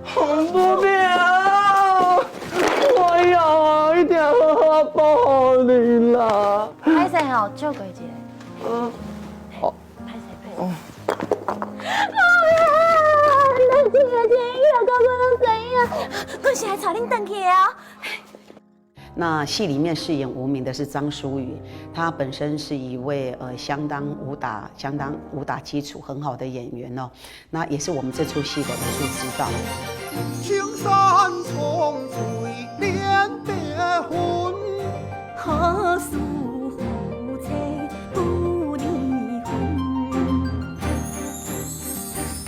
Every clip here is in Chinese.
洪部长，我要一定好好保护你啦。歹势吼，照过一下。好。歹势。咱这个天以后到我拢知影，我是来找恁回去的哦。那戏里面饰演无名的是张淑宇，她本身是一位相当武打基础很好的演员哦，那也是我们这出戏的武术指导。青山重水连别魂，何须夫妻不离婚？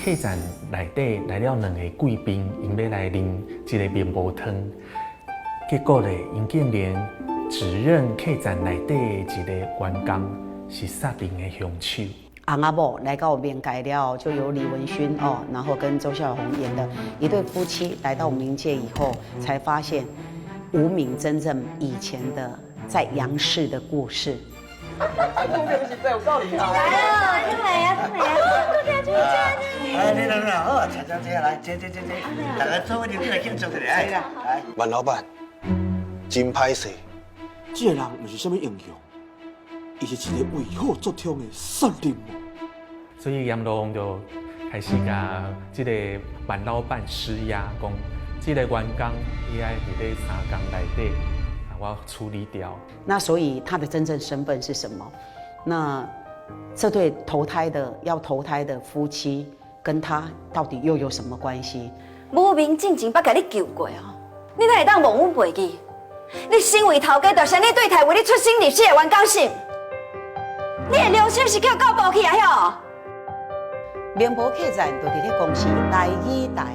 客栈内底来了2个贵宾，因要来啉一个面煲汤。结果咧，因竟然指认客栈内底一个员工是杀人的凶手。翁仔某来到面改了，就由李文勋哦，然后跟周孝红演的一对夫妻来到冥界以后，才发现无名真正以前的在杨氏的故事。无名是真有够厉害。来了，进来呀，进来呀，我听出来呢。哎，你来，好，坐，来，坐，大家做伙就来庆祝一下，来。万老板，真歹势，这个人不是什么英雄，伊是一个为虎作佗的杀人魔。所以阎罗王就开始甲这个万老板施压，讲这个员工伊爱伫咧3天内底，我处理掉。那所以他的真正身份是什么？那这对要投胎的夫妻，跟他到底又有什么关系？无名进前捌甲你救过哦，你哪会当忘阮背记？你身为头家，就是你对待为你出生入死的员工心，你的良心是叫狗抱去啊！晓？联博客栈就伫咧公司台语台。